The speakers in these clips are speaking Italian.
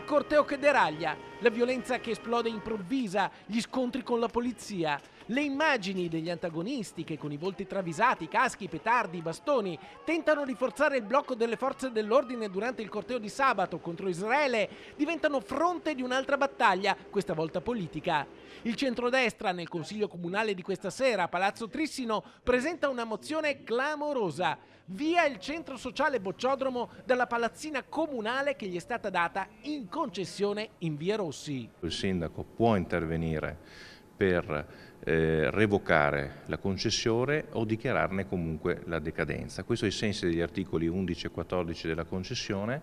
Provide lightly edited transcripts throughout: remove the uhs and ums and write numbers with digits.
corteo che deraglia, la violenza che esplode improvvisa, gli scontri con la polizia. Le immagini degli antagonisti che con i volti travisati, caschi, petardi, bastoni tentano di forzare il blocco delle forze dell'ordine durante il corteo di sabato contro Israele diventano fronte di un'altra battaglia, questa volta politica. Il centrodestra nel consiglio comunale di questa sera a Palazzo Trissino presenta una mozione clamorosa. Via il centro sociale Bocciodromo dalla palazzina comunale che gli è stata data in concessione in via Rossi. Il sindaco può intervenire per revocare la concessione o dichiararne comunque la decadenza. Questo ai sensi degli articoli 11 e 14 della concessione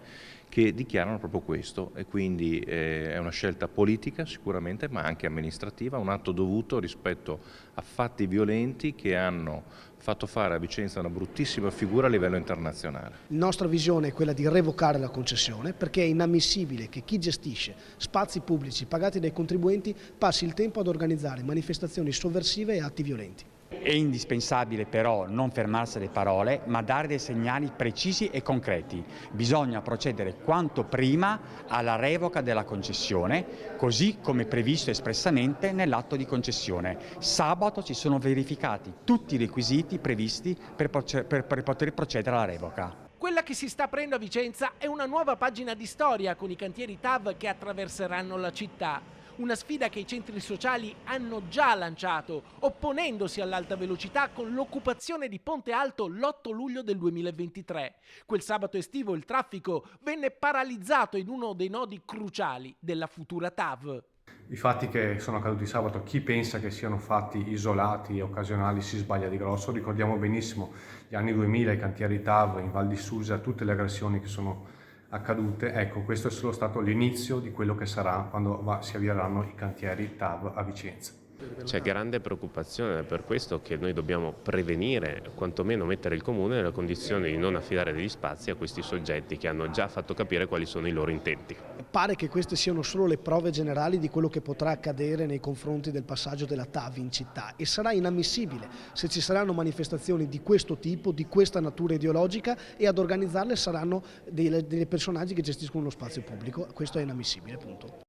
che dichiarano proprio questo e quindi è una scelta politica sicuramente ma anche amministrativa, un atto dovuto rispetto a fatti violenti che hanno fatto fare a Vicenza una bruttissima figura a livello internazionale. La nostra visione è quella di revocare la concessione perché è inammissibile che chi gestisce spazi pubblici pagati dai contribuenti passi il tempo ad organizzare manifestazioni sovversive e atti violenti. È indispensabile però non fermarsi alle parole, ma dare dei segnali precisi e concreti. Bisogna procedere quanto prima alla revoca della concessione, così come previsto espressamente nell'atto di concessione. Sabato ci sono verificati tutti i requisiti previsti per poter procedere alla revoca. Quella che si sta aprendo a Vicenza è una nuova pagina di storia con i cantieri TAV che attraverseranno la città. Una sfida che i centri sociali hanno già lanciato, opponendosi all'alta velocità con l'occupazione di Ponte Alto l'8 luglio del 2023. Quel sabato estivo il traffico venne paralizzato in uno dei nodi cruciali della futura TAV. I fatti che sono accaduti sabato, chi pensa che siano fatti isolati e occasionali si sbaglia di grosso. Ricordiamo benissimo gli anni 2000, i cantieri TAV in Val di Susa, tutte le aggressioni che sono accadute. Ecco, questo è solo stato l'inizio di quello che sarà quando si avvieranno i cantieri TAV a Vicenza. C'è grande preoccupazione, è per questo che noi dobbiamo prevenire, quantomeno mettere il Comune nella condizione di non affidare degli spazi a questi soggetti che hanno già fatto capire quali sono i loro intenti. Pare che queste siano solo le prove generali di quello che potrà accadere nei confronti del passaggio della TAV in città e sarà inammissibile se ci saranno manifestazioni di questo tipo, di questa natura ideologica e ad organizzarle saranno dei personaggi che gestiscono lo spazio pubblico. Questo è inammissibile, punto.